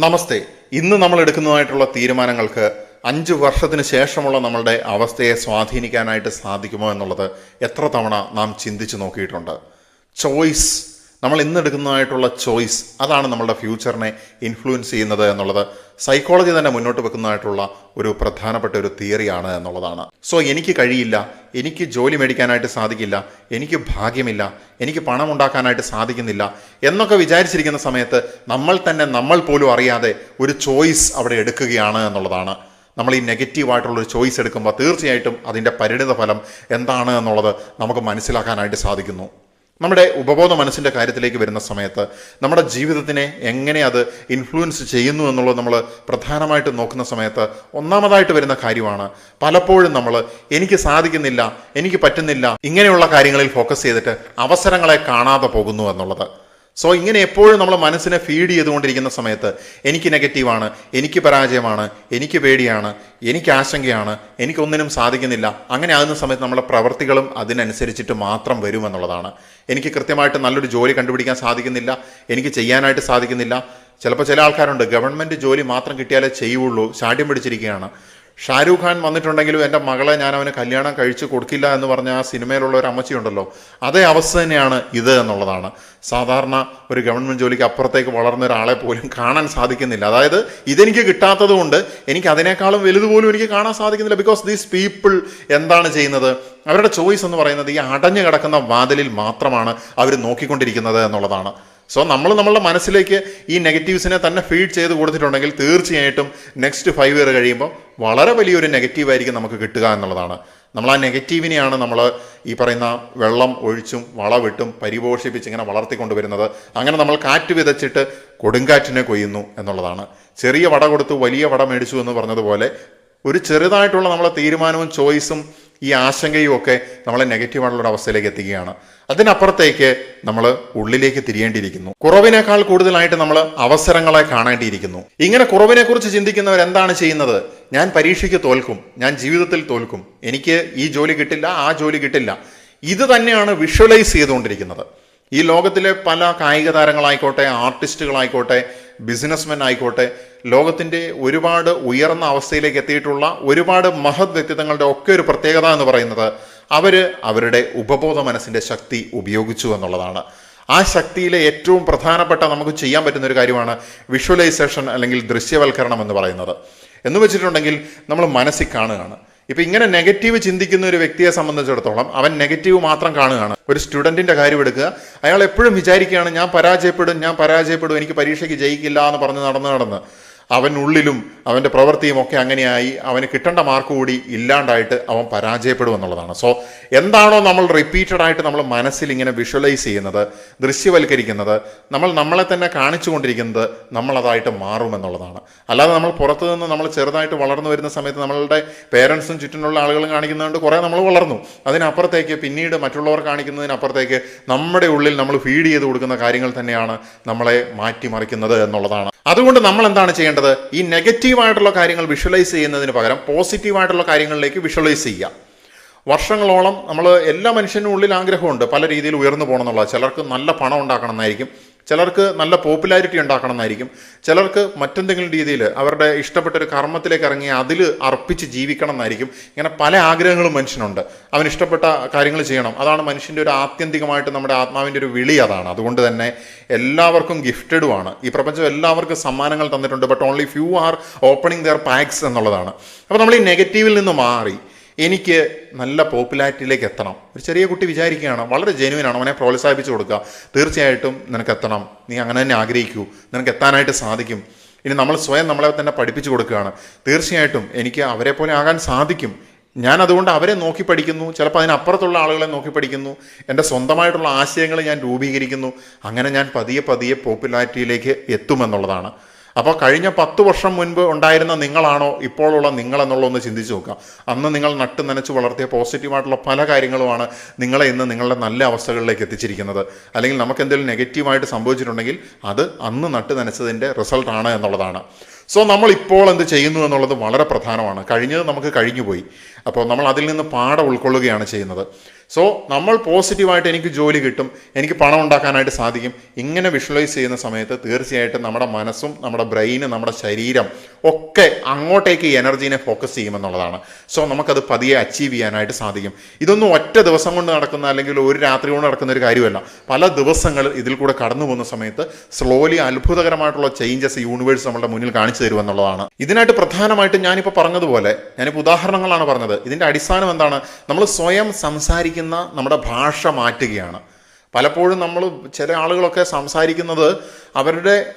നമസ്തേ. ഇന്ന് നമ്മൾ എടുക്കുന്നതായിട്ടുള്ള തീരുമാനങ്ങൾക്ക് 5 വർഷത്തിന് ശേഷമുള്ള നമ്മളുടെ അവസ്ഥയെ സ്വാധീനിക്കാനായിട്ട് സാധിക്കുമോ എന്നുള്ളത് എത്ര തവണ നാം ചിന്തിച്ചു നോക്കിയിട്ടുണ്ട്. ചോയ്സ്, നമ്മൾ ഇന്ന് എടുക്കുന്നതായിട്ടുള്ള ചോയ്സ്, അതാണ് നമ്മളുടെ ഫ്യൂച്ചറിനെ ഇൻഫ്ലുവൻസ് ചെയ്യുന്നത് എന്നുള്ളത് സൈക്കോളജി തന്നെ മുന്നോട്ട് വെക്കുന്നതായിട്ടുള്ള ഒരു പ്രധാനപ്പെട്ട ഒരു തിയറിയാണ് എന്നുള്ളതാണ്. സോ എനിക്ക് കഴിയില്ല, എനിക്ക് ജോലി മേടിക്കാനായിട്ട് സാധിക്കില്ല, എനിക്ക് ഭാഗ്യമില്ല, എനിക്ക് പണം ഉണ്ടാക്കാനായിട്ട് സാധിക്കുന്നില്ല എന്നൊക്കെ വിചാരിച്ചിരിക്കുന്ന സമയത്ത് നമ്മൾ പോലും അറിയാതെ ഒരു ചോയ്സ് അവിടെ എടുക്കുകയാണ് എന്നുള്ളതാണ്. നമ്മൾ ഈ നെഗറ്റീവായിട്ടുള്ളൊരു ചോയ്സ് എടുക്കുമ്പോൾ തീർച്ചയായിട്ടും അതിൻ്റെ പരിണിത ഫലം എന്താണ് എന്നുള്ളത് നമുക്ക് മനസ്സിലാക്കാനായിട്ട് സാധിക്കുന്നു. നമ്മുടെ ഉപബോധ മനസ്സിൻ്റെ കാര്യത്തിലേക്ക് വരുന്ന സമയത്ത് നമ്മുടെ ജീവിതത്തിനെ എങ്ങനെ അത് ഇൻഫ്ലുവൻസ് ചെയ്യുന്നു എന്നുള്ളത് നമ്മൾ പ്രധാനമായിട്ട് നോക്കുന്ന സമയത്ത് ഒന്നാമതായിട്ട് വരുന്ന കാര്യമാണ് പലപ്പോഴും നമ്മൾ എനിക്ക് സാധിക്കുന്നില്ല, എനിക്ക് പറ്റുന്നില്ല, ഇങ്ങനെയുള്ള കാര്യങ്ങളിൽ ഫോക്കസ് ചെയ്തിട്ട് അവസരങ്ങളെ കാണാതെ പോകുന്നു എന്നുള്ളത്. സോ ഇങ്ങനെ എപ്പോഴും നമ്മൾ മനസ്സിനെ ഫീഡ് ചെയ്തുകൊണ്ടിരിക്കുന്ന സമയത്ത് എനിക്ക് നെഗറ്റീവാണ്, എനിക്ക് പരാജയമാണ്, എനിക്ക് പേടിയാണ്, എനിക്ക് ആശങ്കയാണ്, എനിക്കൊന്നിനും സാധിക്കുന്നില്ല, അങ്ങനെ ആകുന്ന സമയത്ത് നമ്മുടെ പ്രവർത്തികളും അതിനനുസരിച്ചിട്ട് മാത്രം വരുമെന്നുള്ളതാണ്. എനിക്ക് കൃത്യമായിട്ട് നല്ലൊരു ജോലി കണ്ടുപിടിക്കാൻ സാധിക്കുന്നില്ല, എനിക്ക് ചെയ്യാനായിട്ട് സാധിക്കുന്നില്ല. ചിലപ്പോൾ ചില ആൾക്കാരുണ്ട് ഗവൺമെൻറ് ജോലി മാത്രം കിട്ടിയാലേ ചെയ്യുള്ളൂ, ശാഠ്യം പിടിച്ചിരിക്കുകയാണ്. ഷാരൂഖ് ഖാൻ വന്നിട്ടുണ്ടെങ്കിലും എൻ്റെ മകളെ ഞാൻ അവന് കല്യാണം കഴിച്ച് കൊടുക്കില്ല എന്ന് പറഞ്ഞ ആ സിനിമയിലുള്ള ഒരു അമ്മച്ചിയുണ്ടല്ലോ, അതേ അവസ്ഥ തന്നെയാണ് ഇത് എന്നുള്ളതാണ്. സാധാരണ ഒരു ഗവൺമെൻറ് ജോലിക്ക് അപ്പുറത്തേക്ക് വളർന്ന ഒരാളെ പോലും കാണാൻ സാധിക്കുന്നില്ല. അതായത് ഇതെനിക്ക് കിട്ടാത്തത് കൊണ്ട് എനിക്ക് അതിനേക്കാളും വലുതുപോലും എനിക്ക് കാണാൻ സാധിക്കുന്നില്ല. ബിക്കോസ് ദീസ് പീപ്പിൾ എന്താണ് ചെയ്യുന്നത്, അവരുടെ ചോയ്സ് എന്ന് പറയുന്നത് ഈ അടഞ്ഞു കിടക്കുന്ന വാതിലിൽ മാത്രമാണ് അവർ നോക്കിക്കൊണ്ടിരിക്കുന്നത് എന്നുള്ളതാണ്. സോ നമ്മളുടെ മനസ്സിലേക്ക് ഈ നെഗറ്റീവ്സിനെ തന്നെ ഫീഡ് ചെയ്ത് കൊടുത്തിട്ടുണ്ടെങ്കിൽ തീർച്ചയായിട്ടും നെക്സ്റ്റ് 5 ഇയർ കഴിയുമ്പോൾ വളരെ വലിയൊരു നെഗറ്റീവായിരിക്കും നമുക്ക് കിട്ടുക എന്നുള്ളതാണ്. നമ്മൾ ആ നെഗറ്റീവിനെയാണ് നമ്മൾ ഈ പറയുന്ന വെള്ളം ഒഴിച്ചും വളവിട്ടും പരിപോഷിപ്പിച്ച് ഇങ്ങനെ വളർത്തിക്കൊണ്ടുവരുന്നത്. അങ്ങനെ നമ്മൾ കാറ്റ് വിതച്ചിട്ട് കൊടുങ്കാറ്റിനെ കൊയ്യുന്നു എന്നുള്ളതാണ്. ചെറിയ വട കൊടുത്ത് വലിയ വട മേടിച്ചു എന്ന് പറഞ്ഞതുപോലെ ഒരു ചെറുതായിട്ടുള്ള നമ്മളെ തീരുമാനവും ചോയ്സും ഈ ആശങ്കയും ഒക്കെ നമ്മളെ നെഗറ്റീവായിട്ടുള്ള അവസ്ഥയിലേക്ക് എത്തിക്കുകയാണ്. അതിനപ്പുറത്തേക്ക് നമ്മൾ ഉള്ളിലേക്ക് തിരിയേണ്ടിയിരിക്കുന്നു. കുറവിനേക്കാൾ കൂടുതലായിട്ട് നമ്മൾ അവസരങ്ങളെ കാണേണ്ടിയിരിക്കുന്നു. ഇങ്ങനെ കുറവിനെ കുറിച്ച് ചിന്തിക്കുന്നവർ എന്താണ് ചെയ്യുന്നത്? ഞാൻ പരീക്ഷയ്ക്ക് തോൽക്കും, ഞാൻ ജീവിതത്തിൽ തോൽക്കും, എനിക്ക് ഈ ജോലി കിട്ടില്ല, ആ ജോലി കിട്ടില്ല, ഇത് തന്നെയാണ് വിഷ്വലൈസ് ചെയ്തുകൊണ്ടിരിക്കുന്നത്. ഈ ലോകത്തിലെ പല കായിക താരങ്ങളായിക്കോട്ടെ, ആർട്ടിസ്റ്റുകളായിക്കോട്ടെ, ബിസിനസ്മെൻ ആയിക്കോട്ടെ, ലോകത്തിൻ്റെ ഒരുപാട് ഉയർന്ന അവസ്ഥയിലേക്ക് എത്തിയിട്ടുള്ള ഒരുപാട് മഹത് വ്യക്തിത്വങ്ങളുടെ ഒക്കെ ഒരു പ്രത്യേകത എന്ന് പറയുന്നത് അവരുടെ ഉപബോധ മനസ്സിൻ്റെ ശക്തി ഉപയോഗിച്ചു എന്നുള്ളതാണ്. ആ ശക്തിയിലെ ഏറ്റവും പ്രധാനപ്പെട്ട നമുക്ക് ചെയ്യാൻ പറ്റുന്ന ഒരു കാര്യമാണ് വിഷ്വലൈസേഷൻ അല്ലെങ്കിൽ ദൃശ്യവൽക്കരണം എന്ന് പറയുന്നത്. എന്ന് വെച്ചിട്ടുണ്ടെങ്കിൽ നമ്മൾ മനസ്സിൽ കാണുകയാണ്. ഇപ്പം ഇങ്ങനെ നെഗറ്റീവ് ചിന്തിക്കുന്ന ഒരു വ്യക്തിയെ സംബന്ധിച്ചിടത്തോളം അവൻ നെഗറ്റീവ് മാത്രം കാണുകയാണ്. ഒരു സ്റ്റുഡൻറ്റിൻ്റെ കാര്യം എടുക്കുക, അയാൾ എപ്പോഴും വിചാരിക്കുകയാണ് ഞാൻ പരാജയപ്പെടും, എനിക്ക് പരീക്ഷയ്ക്ക് ജയിക്കില്ല എന്ന് പറഞ്ഞ് നടന്ന് അവനുള്ളിലും അവൻ്റെ പ്രവൃത്തിയും ഒക്കെ അങ്ങനെയായി അവന് കിട്ടേണ്ട മാർക്ക് കൂടി ഇല്ലാണ്ടായിട്ട് അവൻ പരാജയപ്പെടും എന്നുള്ളതാണ്. സോ എന്താണോ നമ്മൾ റിപ്പീറ്റഡായിട്ട് നമ്മൾ മനസ്സിൽ ഇങ്ങനെ വിഷ്വലൈസ് ചെയ്യുന്നത്, ദൃശ്യവൽക്കരിക്കുന്നത്, നമ്മളെ തന്നെ കാണിച്ചു കൊണ്ടിരിക്കുന്നത്, നമ്മളതായിട്ട് മാറുമെന്നുള്ളതാണ്. അല്ലാതെ നമ്മൾ പുറത്തു നിന്ന് നമ്മൾ ചെറുതായിട്ട് വളർന്നു വരുന്ന സമയത്ത് നമ്മളുടെ പേരൻസും ചുറ്റിനുള്ള ആളുകളും കാണിക്കുന്നതുകൊണ്ട് കുറേ നമ്മൾ വളർന്നു. അതിനപ്പുറത്തേക്ക് പിന്നീട് മറ്റുള്ളവർ കാണിക്കുന്നതിനപ്പുറത്തേക്ക് നമ്മുടെ ഉള്ളിൽ നമ്മൾ ഫീഡ് ചെയ്ത് കൊടുക്കുന്ന കാര്യങ്ങൾ തന്നെയാണ് നമ്മളെ മാറ്റിമറിക്കുന്നത് എന്നുള്ളതാണ്. അതുകൊണ്ട് നമ്മൾ എന്താണ് ചെയ്യേണ്ടത്? ഈ നെഗറ്റീവായിട്ടുള്ള കാര്യങ്ങൾ വിഷ്വലൈസ് ചെയ്യുന്നതിന് പകരം പോസിറ്റീവായിട്ടുള്ള കാര്യങ്ങളിലേക്ക് വിഷ്വലൈസ് ചെയ്യുക. വർഷങ്ങളോളം എല്ലാ മനുഷ്യനും ഉള്ളിൽ ആഗ്രഹമുണ്ട് പല രീതിയിൽ ഉയർന്നു പോകണം എന്നുള്ളത്. ചിലർക്ക് നല്ല പണം ഉണ്ടാക്കണം എന്നായിരിക്കും, ചിലർക്ക് നല്ല പോപ്പുലാരിറ്റി ഉണ്ടാക്കണം എന്നായിരിക്കും, ചിലർക്ക് മറ്റെന്തെങ്കിലും രീതിയിൽ അവരുടെ ഇഷ്ടപ്പെട്ടൊരു കർമ്മത്തിലേക്ക് ഇറങ്ങി അതിൽ അർപ്പിച്ച് ജീവിക്കണം എന്നായിരിക്കും. ഇങ്ങനെ പല ആഗ്രഹങ്ങളും മനുഷ്യനുണ്ട്. അവൻ ഇഷ്ടപ്പെട്ട കാര്യങ്ങൾ ചെയ്യണം. അതാണ് മനുഷ്യൻ്റെ ഒരു ആത്യന്തികമായിട്ട് നമ്മുടെ ആത്മാവിൻ്റെ ഒരു വിളി അതാണ്. അതുകൊണ്ട് തന്നെ എല്ലാവർക്കും ഗിഫ്റ്റഡുമാണ്. ഈ പ്രപഞ്ചം എല്ലാവർക്കും സമ്മാനങ്ങൾ തന്നിട്ടുണ്ട്. But only few are opening their packs എന്നുള്ളതാണ്. അപ്പോൾ നമ്മൾ ഈ നെഗറ്റീവിൽ നിന്ന് മാറി എനിക്ക് നല്ല പോപ്പുലാരിറ്റിയിലേക്ക് എത്തണം. ഒരു ചെറിയ കുട്ടി വിചാരിക്കുകയാണ്, വളരെ ജെന്യുവിനാണ്, അവനെ പ്രോത്സാഹിപ്പിച്ച് കൊടുക്കുക. തീർച്ചയായിട്ടും നിനക്ക് എത്തണം, നീ അങ്ങനെ തന്നെ ആഗ്രഹിക്കൂ, നിനക്ക് എത്താനായിട്ട് സാധിക്കും. ഇനി നമ്മൾ സ്വയം നമ്മളെ തന്നെ പഠിപ്പിച്ചു കൊടുക്കുകയാണ്, തീർച്ചയായിട്ടും എനിക്ക് അവരെ പോലെ ആകാൻ സാധിക്കും. ഞാൻ അതുകൊണ്ട് അവരെ നോക്കി പഠിക്കുന്നു, ചിലപ്പോൾ അതിനപ്പുറത്തുള്ള ആളുകളെ നോക്കി പഠിക്കുന്നു, എൻ്റെ സ്വന്തമായിട്ടുള്ള ആശയങ്ങൾ ഞാൻ രൂപീകരിക്കുന്നു. അങ്ങനെ ഞാൻ പതിയെ പോപ്പുലാരിറ്റിയിലേക്ക് എത്തുമെന്നുള്ളതാണ്. അപ്പോൾ കഴിഞ്ഞ 10 വർഷം മുൻപ് ഉണ്ടായിരുന്ന നിങ്ങളാണോ ഇപ്പോഴുള്ള നിങ്ങളെന്നുള്ളതൊന്ന് ചിന്തിച്ച് നോക്കുക. അന്ന് നിങ്ങൾ നട്ട് നനച്ച് വളർത്തിയ പോസിറ്റീവായിട്ടുള്ള പല കാര്യങ്ങളുമാണ് നിങ്ങളെ ഇന്ന് നിങ്ങളുടെ നല്ല അവസ്ഥകളിലേക്ക് എത്തിച്ചിരിക്കുന്നത്. അല്ലെങ്കിൽ നമുക്ക് എന്തെങ്കിലും നെഗറ്റീവായിട്ട് സംഭവിച്ചിട്ടുണ്ടെങ്കിൽ അത് അന്ന് നട്ട് നനച്ചതിൻ്റെ റിസൾട്ടാണ് എന്നുള്ളതാണ്. സോ നമ്മൾ ഇപ്പോൾ എന്ത് ചെയ്യുന്നു എന്നുള്ളത് വളരെ പ്രധാനമാണ്. കഴിഞ്ഞത് നമുക്ക് കഴിഞ്ഞുപോയി. അപ്പോൾ നമ്മൾ അതിൽ നിന്ന് പാഠം ഉൾക്കൊള്ളുകയാണ് ചെയ്യുന്നത്. സോ നമ്മൾ പോസിറ്റീവായിട്ട് എനിക്ക് ജോലി കിട്ടും, എനിക്ക് പണം ഉണ്ടാക്കാനായിട്ട് സാധിക്കും, ഇങ്ങനെ വിഷ്വലൈസ് ചെയ്യുന്ന സമയത്ത് തീർച്ചയായിട്ടും നമ്മുടെ മനസ്സും നമ്മുടെ ബ്രെയിനും നമ്മുടെ ശരീരം ഒക്കെ അങ്ങോട്ടേക്ക് ഈ എനർജീനെ ഫോക്കസ് ചെയ്യുമെന്നുള്ളതാണ്. സോ നമുക്കത് പതിയെ അച്ചീവ് ചെയ്യാനായിട്ട് സാധിക്കും. ഇതൊന്നും ഒറ്റ ദിവസം കൊണ്ട് നടക്കുന്ന അല്ലെങ്കിൽ ഒരു രാത്രി കൊണ്ട് നടക്കുന്ന ഒരു കാര്യമല്ല. പല ദിവസങ്ങൾ ഇതിൽ കൂടെ കടന്നു പോകുന്ന സമയത്ത് സ്ലോലി അത്ഭുതകരമായിട്ടുള്ള ചേഞ്ചസ് യൂണിവേഴ്സ് നമ്മുടെ മുന്നിൽ കാണിച്ചു തരുമെന്നുള്ളതാണ്. ഇതിനായിട്ട് പ്രധാനമായിട്ടും ഞാനിപ്പോൾ പറഞ്ഞതുപോലെ, ഞാനിപ്പോൾ ഉദാഹരണങ്ങളാണ് പറഞ്ഞത്, ഇതിൻ്റെ അടിസ്ഥാനം എന്താണ്? നമ്മൾ സ്വയം സംസാരിക്കുന്ന നമ്മുടെ ഭാഷ മാറ്റുകയാണ്. പലപ്പോഴും നമ്മൾ ചില ആളുകളൊക്കെ സംസാരിക്കുന്നത്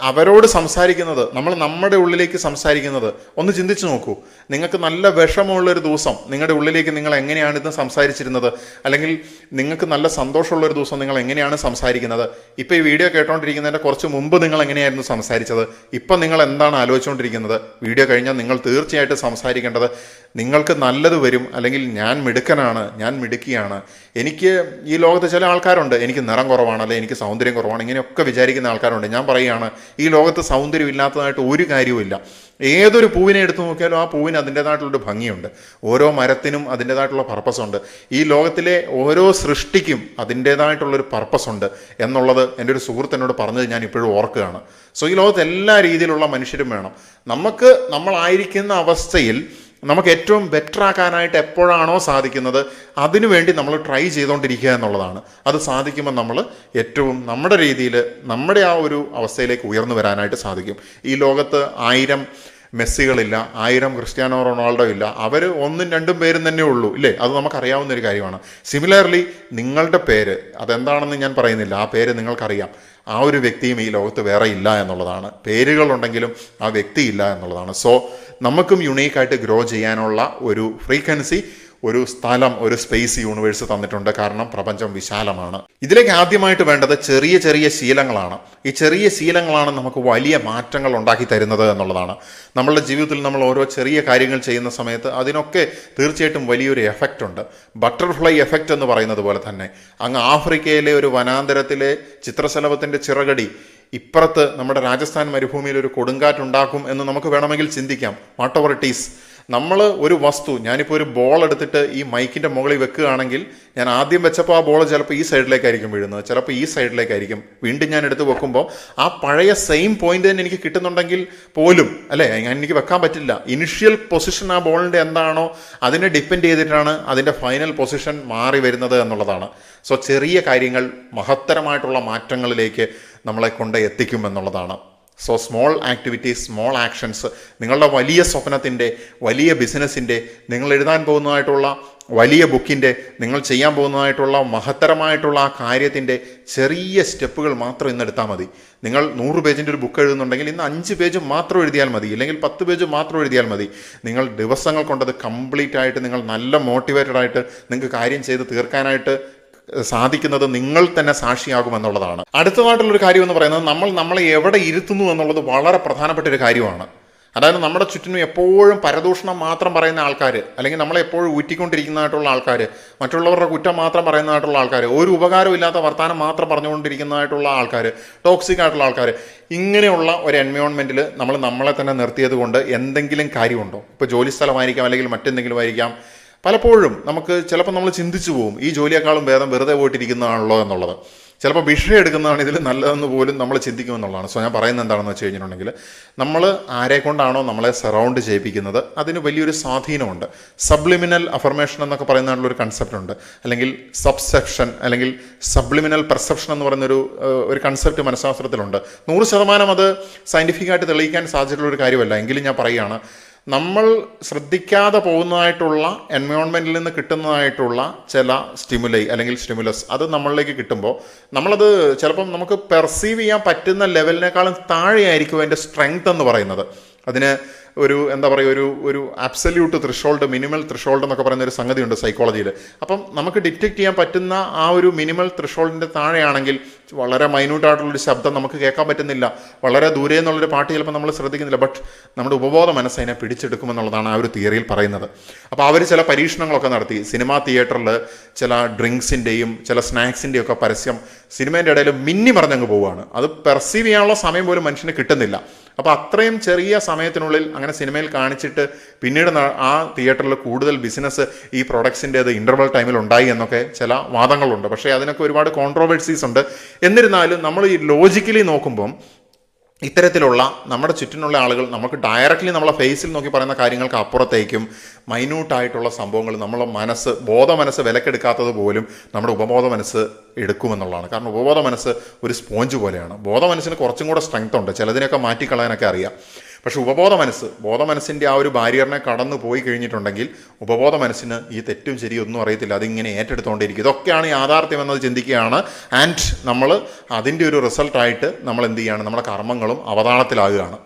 അവരോട് സംസാരിക്കുന്നത് നമ്മൾ നമ്മുടെ ഉള്ളിലേക്ക് സംസാരിക്കുന്നത് ഒന്ന് ചിന്തിച്ചു നോക്കൂ. നിങ്ങൾക്ക് നല്ല വിഷമമുള്ളൊരു ദിവസം നിങ്ങളുടെ ഉള്ളിലേക്ക് നിങ്ങൾ എങ്ങനെയാണ് ഇത് സംസാരിച്ചിരുന്നത്? അല്ലെങ്കിൽ നിങ്ങൾക്ക് നല്ല സന്തോഷമുള്ളൊരു ദിവസം നിങ്ങൾ എങ്ങനെയാണ് സംസാരിക്കുന്നത്? ഇപ്പോൾ ഈ വീഡിയോ കേട്ടോണ്ടിരിക്കുന്നതിൻ്റെ കുറച്ച് മുമ്പ് നിങ്ങൾ എങ്ങനെയായിരുന്നു സംസാരിച്ചത്? ഇപ്പം നിങ്ങൾ എന്താണ് ആലോചിച്ചുകൊണ്ടിരിക്കുന്നത്? വീഡിയോ കഴിഞ്ഞാൽ നിങ്ങൾ തീർച്ചയായിട്ടും സംസാരിക്കേണ്ടത് നിങ്ങൾക്ക് നല്ലത് വരും, അല്ലെങ്കിൽ ഞാൻ മിടുക്കനാണ്, ഞാൻ മിടുക്കിയാണ്, എനിക്ക് ഈ ലോകത്ത് ചില ആൾക്കാരുണ്ട് എനിക്ക് നിറം കുറവാണ്, അല്ലെങ്കിൽ എനിക്ക് സൗന്ദര്യം കുറവാണ്, ഇങ്ങനെയൊക്കെ വിചാരിക്കുന്ന ആൾക്കാരുണ്ട്. ഞാൻ പറയുകയാണ്, ഈ ലോകത്ത് സൗന്ദര്യം ഇല്ലാത്തതായിട്ട് ഒരു കാര്യവുമില്ല. ഏതൊരു പൂവിനെ എടുത്തു നോക്കിയാലും ആ പൂവിന് അതിൻ്റേതായിട്ടുള്ളൊരു ഭംഗിയുണ്ട്. ഓരോ മരത്തിനും അതിൻ്റേതായിട്ടുള്ള പർപ്പസുണ്ട്. ഈ ലോകത്തിലെ ഓരോ സൃഷ്ടിക്കും അതിൻ്റേതായിട്ടുള്ളൊരു പർപ്പസുണ്ട് എന്നുള്ളത് എൻ്റെ ഒരു സുഹൃത്ത് എന്നോട് പറഞ്ഞത് ഞാൻ ഇപ്പോഴും ഓർക്കുകയാണ്. സോ ഈ ലോകത്ത് എല്ലാ രീതിയിലുള്ള മനുഷ്യരും വേണം. നമുക്ക് നമ്മളായിരിക്കുന്ന അവസ്ഥയിൽ നമുക്ക് ഏറ്റവും ബെറ്റർ ആക്കാനായിട്ട് എപ്പോഴാണോ സാധിക്കുന്നത് അതിനുവേണ്ടി നമ്മൾ ട്രൈ ചെയ്തുകൊണ്ടിരിക്കുക എന്നുള്ളതാണ്. അത് സാധിക്കുമ്പോൾ നമ്മൾ ഏറ്റവും നമ്മുടെ രീതിയിൽ നമ്മുടെ ആ ഒരു അവസ്ഥയിലേക്ക് ഉയർന്നു വരാനായിട്ട് സാധിക്കും. ഈ ലോകത്ത് 1000 മെസ്സികളില്ല, 1000 ക്രിസ്ത്യാനോ റൊണാൾഡോ ഇല്ല. അവർ 1ഉം 2ഉം പേരും തന്നെ ഉള്ളൂ, ഇല്ലേ? അത് നമുക്കറിയാവുന്ന ഒരു കാര്യമാണ്. സിമിലർലി നിങ്ങളുടെ പേര് അതെന്താണെന്ന് ഞാൻ പറയുന്നില്ല, ആ പേര് നിങ്ങൾക്കറിയാം. ആ ഒരു വ്യക്തിയും ഈ ലോകത്ത് വേറെ ഇല്ല എന്നുള്ളതാണ്. പേരുകളുണ്ടെങ്കിലും ആ വ്യക്തി ഇല്ല എന്നുള്ളതാണ്. സോ നമുക്കും യുണീക്കായിട്ട് ഗ്രോ ചെയ്യാനുള്ള ഒരു ഫ്രീക്വൻസി, ഒരു സ്ഥലം, ഒരു സ്പേസ് യൂണിവേഴ്സ് തന്നിട്ടുണ്ട്. കാരണം പ്രപഞ്ചം വിശാലമാണ്. ഇതിലേക്ക് ആദ്യമായിട്ട് വേണ്ടത് ചെറിയ ചെറിയ ശീലങ്ങളാണ്. ഈ ചെറിയ ശീലങ്ങളാണ് നമുക്ക് വലിയ മാറ്റങ്ങൾ ഉണ്ടാക്കി തരുന്നത് എന്നുള്ളതാണ്. നമ്മളുടെ ജീവിതത്തിൽ നമ്മൾ ഓരോ ചെറിയ കാര്യങ്ങൾ ചെയ്യുന്ന സമയത്ത് അതിനൊക്കെ തീർച്ചയായിട്ടും വലിയൊരു എഫക്റ്റ് ഉണ്ട്. ബട്ടർഫ്ലൈ എഫക്റ്റ് എന്ന് പറയുന്നത് പോലെ തന്നെ അങ്ങ് ആഫ്രിക്കയിലെ ഒരു വനാന്തരത്തിലെ ചിത്രശലഭത്തിൻ്റെ ചിറകടി ഇപ്പുറത്ത് നമ്മുടെ രാജസ്ഥാൻ മരുഭൂമിയിൽ ഒരു കൊടുങ്കാറ്റുണ്ടാക്കും എന്ന് നമുക്ക് വേണമെങ്കിൽ ചിന്തിക്കാം. വാട്ട് എവർ ഇറ്റ് ഈസ്, നമ്മൾ ഒരു വസ്തു, ഞാനിപ്പോൾ ഒരു ബോൾ എടുത്തിട്ട് ഈ മൈക്കിൻ്റെ മുകളിൽ വെക്കുകയാണെങ്കിൽ ഞാൻ ആദ്യം വെച്ചപ്പോൾ ആ ബോൾ ചിലപ്പോൾ ഈ സൈഡിലേക്കായിരിക്കും വീഴുന്നത്, ചിലപ്പോൾ ഈ സൈഡിലേക്കായിരിക്കും. വീണ്ടും ഞാൻ എടുത്ത് വെക്കുമ്പോൾ ആ പഴയ സെയിം പോയിന്റ് തന്നെ എനിക്ക് കിട്ടുന്നുണ്ടെങ്കിൽ പോലും, അല്ലേ, എനിക്ക് വെക്കാൻ പറ്റില്ല. ഇനിഷ്യൽ പൊസിഷൻ ആ ബോളിൻ്റെ എന്താണോ അതിനെ ഡിപ്പെൻഡ് ചെയ്തിട്ടാണ് അതിൻ്റെ ഫൈനൽ പൊസിഷൻ മാറി വരുന്നത് എന്നുള്ളതാണ്. സോ ചെറിയ കാര്യങ്ങൾ മഹത്തരമായിട്ടുള്ള മാറ്റങ്ങളിലേക്ക് നമ്മളെ കൊണ്ട് എത്തിക്കും എന്നുള്ളതാണ്. So small activities, small actions, നിങ്ങളുടെ വലിയ സ്വപ്നത്തിൻ്റെ, വലിയ ബിസിനസ്സിൻ്റെ, നിങ്ങൾ എഴുതാൻ പോകുന്നതായിട്ടുള്ള വലിയ ബുക്കിൻ്റെ, നിങ്ങൾ ചെയ്യാൻ പോകുന്നതായിട്ടുള്ള മഹത്തരമായിട്ടുള്ള ആ കാര്യത്തിൻ്റെ ചെറിയ സ്റ്റെപ്പുകൾ മാത്രം ഇന്ന് എടുത്താൽ മതി. നിങ്ങൾ 100 പേജിൻ്റെ ഒരു ബുക്ക് എഴുതുന്നുണ്ടെങ്കിൽ ഇന്ന് 5 പേജ് മാത്രം എഴുതിയാൽ മതി, അല്ലെങ്കിൽ 10 പേജ് മാത്രം എഴുതിയാൽ മതി. നിങ്ങൾ ദിവസങ്ങൾ കൊണ്ടത് കംപ്ലീറ്റ് ആയിട്ട് നിങ്ങൾ നല്ല മോട്ടിവേറ്റഡ് ആയിട്ട് നിങ്ങൾക്ക് കാര്യം ചെയ്ത് തീർക്കാനായിട്ട് സാധിക്കുന്നത് നിങ്ങൾ തന്നെ സാക്ഷിയാകുമെന്നുള്ളതാണ്. അടുത്തതായിട്ടുള്ളൊരു കാര്യം എന്ന് പറയുന്നത് നമ്മളെ എവിടെ ഇരുത്തുന്നു എന്നുള്ളത് വളരെ പ്രധാനപ്പെട്ട ഒരു കാര്യമാണ്. അതായത് നമ്മുടെ ചുറ്റിനും എപ്പോഴും പരദൂഷണം മാത്രം പറയുന്ന ആൾക്കാർ, അല്ലെങ്കിൽ നമ്മളെ എപ്പോഴും ഊറ്റിക്കൊണ്ടിരിക്കുന്നതായിട്ടുള്ള ആൾക്കാർ, മറ്റുള്ളവരുടെ കുറ്റം മാത്രം പറയുന്നതായിട്ടുള്ള ആൾക്കാർ, ഒരു ഉപകാരമില്ലാത്ത വർത്തമാനം മാത്രം പറഞ്ഞുകൊണ്ടിരിക്കുന്നതായിട്ടുള്ള ആൾക്കാർ, ടോക്സിക് ആയിട്ടുള്ള ആൾക്കാർ, ഇങ്ങനെയുള്ള ഒരു എൻവയോൺമെൻറ്റിൽ നമ്മളെ തന്നെ നിർത്തിയത് കൊണ്ട് എന്തെങ്കിലും കാര്യമുണ്ടോ? ഇപ്പോൾ ജോലി സ്ഥലമായിരിക്കാം, അല്ലെങ്കിൽ മറ്റെന്തെങ്കിലും ആയിരിക്കാം. പലപ്പോഴും നമുക്ക് ചിലപ്പോൾ നമ്മൾ ചിന്തിച്ചു പോകും, ഈ ജോലിയേക്കാളും ഭേദം വെറുതെ പോയിട്ടിരിക്കുന്നതാണല്ലോ എന്നുള്ളത്. ചിലപ്പോൾ വിഷയം എടുക്കുന്നതാണ് ഇതിൽ നല്ലതെന്ന് പോലും നമ്മൾ ചിന്തിക്കുമെന്നുള്ളതാണ്. സോ ഞാൻ പറയുന്നത് എന്താണെന്ന് വെച്ച് കഴിഞ്ഞിട്ടുണ്ടെങ്കിൽ, നമ്മൾ ആരെ കൊണ്ടാണോ നമ്മളെ സറൗണ്ട് ചെയ്യിപ്പിക്കുന്നത് അതിന് വലിയൊരു സ്വാധീനമുണ്ട്. സബ്ലിമിനൽ അഫർമേഷൻ എന്നൊക്കെ പറയുന്നതിനുള്ളൊരു കൺസെപ്റ്റ് ഉണ്ട്, അല്ലെങ്കിൽ സബ്സെപ്ഷൻ, അല്ലെങ്കിൽ സബ്ലിമിനൽ പെർസെപ്ഷൻ എന്ന് പറയുന്നൊരു കൺസെപ്റ്റ് മനഃശാസ്ത്രത്തിലുണ്ട്. 100% അത് സയൻറ്റിഫിക്കായിട്ട് തെളിയിക്കാൻ സാധിച്ചിട്ടുള്ളൊരു കാര്യമല്ല. എങ്കിലും ഞാൻ പറയുകയാണ്, നമ്മൾ ശ്രദ്ധിക്കാതെ പോകുന്നതായിട്ടുള്ള എൻവയോൺമെൻറ്റിൽ നിന്ന് കിട്ടുന്നതായിട്ടുള്ള ചില സ്റ്റിമുലൈ അല്ലെങ്കിൽ സ്റ്റിമുലസ് അത് നമ്മളിലേക്ക് കിട്ടുമ്പോൾ നമ്മളത് ചിലപ്പം നമുക്ക് പെർസീവ് ചെയ്യാൻ പറ്റുന്ന ലെവലിനേക്കാളും താഴെയായിരിക്കും അതിൻ്റെ സ്ട്രെങ്ത് എന്ന് പറയുന്നത്. അതിന് എന്താ പറയുക, ഒരു അബ്സല്യൂട്ട് ത്രിഷോൾഡ്, മിനിമൽ ത്രിഷോൾഡ് എന്നൊക്കെ പറയുന്ന ഒരു സംഗതിയുണ്ട് സൈക്കോളജിയിൽ. അപ്പം നമുക്ക് ഡിറ്റക്ട് ചെയ്യാൻ പറ്റുന്ന ആ ഒരു മിനിമൽ ത്രിഷോൾഡിൻ്റെ താഴെയാണെങ്കിൽ വളരെ മൈന്യൂട്ടായിട്ടുള്ളൊരു ശബ്ദം നമുക്ക് കേൾക്കാൻ പറ്റുന്നില്ല, വളരെ ദൂരെ എന്നുള്ളൊരു പാട്ട് ചിലപ്പോൾ നമ്മൾ ശ്രദ്ധിക്കുന്നില്ല, ബട്ട് നമ്മുടെ ഉപബോധ മനസ്സ് അതിനെ പിടിച്ചെടുക്കുമെന്നുള്ളതാണ് ആ ഒരു തിയറിയിൽ പറയുന്നത്. അപ്പോൾ അവർ ചില പരീക്ഷണങ്ങളൊക്കെ നടത്തി. സിനിമാ തിയേറ്ററിൽ ചില ഡ്രിങ്ക്സിൻ്റെയും ചില സ്നാക്സിൻ്റെയും ഒക്കെ പരസ്യം സിനിമേൻ്റെ ഇടയിൽ മിന്നി മറിഞ്ഞങ്ങ് പോവുകയാണ്. അത് പെർസീവ് ചെയ്യാനുള്ള സമയം പോലും മനുഷ്യന് കിട്ടുന്നില്ല. അപ്പോൾ അത്രയും ചെറിയ സമയത്തിനുള്ളിൽ അങ്ങനെ സിനിമയിൽ കാണിച്ചിട്ട് പിന്നീട് ആ തിയേറ്ററിൽ കൂടുതൽ ബിസിനസ് ഈ പ്രൊഡക്ട്സിൻ്റേത് ഇൻ്റർവൽ ടൈമിൽ ഉണ്ടായി എന്നൊക്കെ ചില വാദങ്ങളുണ്ട്. പക്ഷേ അതിനൊക്കെ ഒരുപാട് കോൺട്രോവേഴ്സീസ് ഉണ്ട്. എന്നിരുന്നാലും നമ്മൾ ഈ ലോജിക്കലി നോക്കുമ്പം ഇത്തരത്തിലുള്ള നമ്മുടെ ചുറ്റിനുള്ള ആളുകൾ നമുക്ക് ഡയറക്റ്റ്ലി നമ്മളെ ഫേസിൽ നോക്കി പറയുന്ന കാര്യങ്ങൾക്ക് അപ്പുറത്തേക്കും മൈന്യൂട്ടായിട്ടുള്ള സംഭവങ്ങൾ നമ്മളെ ബോധ മനസ്സ് വിലക്കെടുക്കാത്തത് പോലും നമ്മുടെ ഉപബോധ മനസ്സ് എടുക്കുമെന്നുള്ളതാണ്. കാരണം ഉപബോധ മനസ്സ് ഒരു സ്പോഞ്ച് പോലെയാണ്. ബോധ മനസ്സിന് കുറച്ചും കൂടെ സ്ട്രെങ്ത് ഉണ്ട്, ചിലതിനൊക്കെ മാറ്റിക്കളയാനൊക്കെ അറിയാം. പക്ഷെ ബോധ മനസ്സിൻ്റെ ആ ഒരു ബാരിയറിനെ കടന്നു പോയി കഴിഞ്ഞിട്ടുണ്ടെങ്കിൽ ഉപബോധ മനസ്സിന് ഈ തെറ്റും ശരിയും ഒന്നും അറിയത്തില്ല, അതിങ്ങനെ ഏറ്റെടുത്തുകൊണ്ടിരിക്കും. ഇതൊക്കെയാണ് യാഥാർത്ഥ്യം എന്നത് ചിന്തിക്കുകയാണ്. ആൻഡ് നമ്മൾ അതിൻ്റെ ഒരു റിസൾട്ടായിട്ട് നമ്മൾ എന്ത് ചെയ്യുകയാണ്, നമ്മുടെ കർമ്മങ്ങളും അവതാളത്തിലാകുകയാണ്.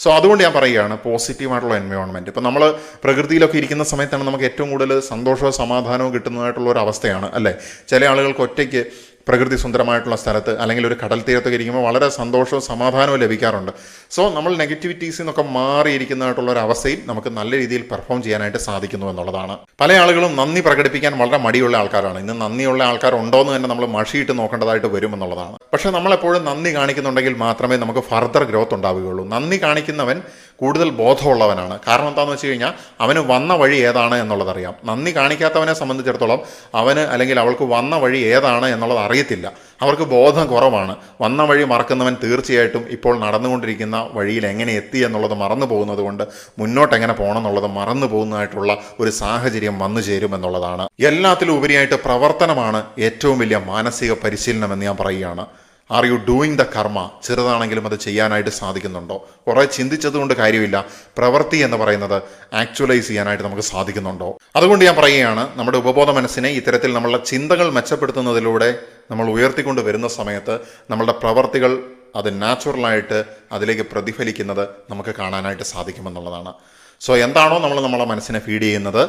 സോ അതുകൊണ്ട് ഞാൻ പറയുകയാണ് പോസിറ്റീവായിട്ടുള്ള എൻവയോൺമെൻറ്റ്. ഇപ്പം നമ്മൾ പ്രകൃതിയിലൊക്കെ ഇരിക്കുന്ന സമയത്താണ് നമുക്ക് ഏറ്റവും കൂടുതൽ സന്തോഷവും സമാധാനവും കിട്ടുന്നതായിട്ടുള്ള ഒരു അവസ്ഥയാണ് അല്ലേ. ചില ആളുകൾക്ക് ഒറ്റയ്ക്ക് പ്രകൃതി സുന്ദരമായിട്ടുള്ള സ്ഥലത്ത് അല്ലെങ്കിൽ ഒരു കടൽ തീരത്തൊക്കെ ഇരിക്കുമ്പോൾ വളരെ സന്തോഷവും സമാധാനവും ലഭിക്കാറുണ്ട്. സോ നമ്മൾ നെഗറ്റിവിറ്റീസിൽ നിന്നൊക്കെ മാറിയിരിക്കുന്നതായിട്ടുള്ള ഒരു അവസ്ഥയിൽ നമുക്ക് നല്ല രീതിയിൽ പെർഫോം ചെയ്യാനായിട്ട് സാധിക്കുന്നു എന്നുള്ളതാണ്. പല ആളുകളും നന്ദി പ്രകടിപ്പിക്കാൻ വളരെ മടിയുള്ള ആൾക്കാരാണ്. ഇന്ന് നന്ദിയുള്ള ആൾക്കാരുണ്ടോ എന്ന് തന്നെ നമ്മൾ മഷിയിട്ട് നോക്കേണ്ടതായിട്ട് വരും എന്നുള്ളതാണ്. പക്ഷേ നമ്മളെപ്പോഴും നന്ദി കാണിക്കുന്നുണ്ടെങ്കിൽ മാത്രമേ നമുക്ക് ഫർദർ ഗ്രോത്ത് ഉണ്ടാവുകയുള്ളൂ. നന്ദി കാണിക്കുന്നവൻ കൂടുതൽ ബോധമുള്ളവനാണ്. കാരണം എന്താണെന്ന് വെച്ച് കഴിഞ്ഞാൽ അവന് വന്ന വഴി ഏതാണ് എന്നുള്ളതറിയാം. നന്ദി കാണിക്കാത്തവനെ സംബന്ധിച്ചിടത്തോളം അവന് അല്ലെങ്കിൽ അവൾക്ക് വന്ന വഴി ഏതാണ് എന്നുള്ളത് അറിയത്തില്ല. അവർക്ക് ബോധം കുറവാണ്. വന്ന വഴി മറക്കുന്നവൻ തീർച്ചയായിട്ടും ഇപ്പോൾ നടന്നുകൊണ്ടിരിക്കുന്ന വഴിയിൽ എങ്ങനെ എത്തി എന്നുള്ളത് മറന്നു പോകുന്നത് കൊണ്ട് മുന്നോട്ട് എങ്ങനെ പോകണം എന്നുള്ളത് മറന്നു പോകുന്നതായിട്ടുള്ള ഒരു സാഹചര്യം വന്നു ചേരുമെന്നുള്ളതാണ്. എല്ലാത്തിലും ഉപരിയായിട്ട് പ്രവർത്തനമാണ് ഏറ്റവും വലിയ മാനസിക പരിശീലനം എന്ന് ഞാൻ പറയുകയാണ്. ആർ യു ഡൂയിങ് ദ കർമ്മ? ചെറുതാണെങ്കിലും അത് ചെയ്യാനായിട്ട് സാധിക്കുന്നുണ്ടോ? കുറേ ചിന്തിച്ചതുകൊണ്ട് കാര്യമില്ല. പ്രവൃത്തി എന്ന് പറയുന്നത് ആക്ച്വലൈസ് ചെയ്യാനായിട്ട് നമുക്ക് സാധിക്കുന്നുണ്ടോ? അതുകൊണ്ട് ഞാൻ പറയുകയാണ്, നമ്മുടെ ഉപബോധ മനസ്സിനെ ഇത്തരത്തിൽ നമ്മളുടെ ചിന്തകൾ മെച്ചപ്പെടുത്തുന്നതിലൂടെ നമ്മൾ ഉയർത്തിക്കൊണ്ട് വരുന്ന സമയത്ത് നമ്മളുടെ പ്രവർത്തികൾ അത് നാച്ചുറലായിട്ട് അതിലേക്ക് പ്രതിഫലിക്കുന്നത് നമുക്ക് കാണാനായിട്ട് സാധിക്കുമെന്നുള്ളതാണ്. സോ എന്താണോ നമ്മൾ നമ്മളെ മനസ്സിനെ ഫീഡ് ചെയ്യുന്നത്,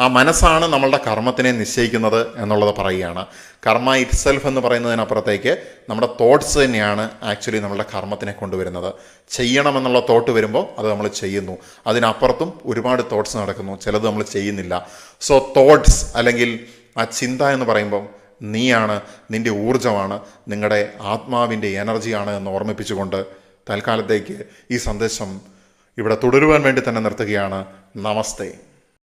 ആ മനസ്സാണ് നമ്മളുടെ കർമ്മത്തിനെ നിശ്ചയിക്കുന്നത് എന്നുള്ളത് പറയുകയാണ്. കർമ്മ ഇറ്റ് സെൽഫ് എന്ന് പറയുന്നതിനപ്പുറത്തേക്ക് നമ്മുടെ തോട്ട്സ് തന്നെയാണ് ആക്ച്വലി നമ്മളുടെ കർമ്മത്തിനെ കൊണ്ടുവരുന്നത്. ചെയ്യണമെന്നുള്ള തോട്ട് വരുമ്പോൾ അത് നമ്മൾ ചെയ്യുന്നു. അതിനപ്പുറത്തും ഒരുപാട് തോട്ട്സ് നടക്കുന്നു, ചിലത് നമ്മൾ ചെയ്യുന്നില്ല. സോ തോട്ട്സ് അല്ലെങ്കിൽ ആ ചിന്ത എന്ന് പറയുമ്പോൾ നീയാണ്, നിൻ്റെ ഊർജ്ജമാണ്, നിങ്ങളുടെ ആത്മാവിൻ്റെ എനർജിയാണ് എന്ന് ഓർമ്മിപ്പിച്ചുകൊണ്ട് തൽക്കാലത്തേക്ക് ഈ സന്ദേശം ഇവിടെ തുടരുവാൻ വേണ്ടി തന്നെ നിർത്തുകയാണ്. നമസ്തേ.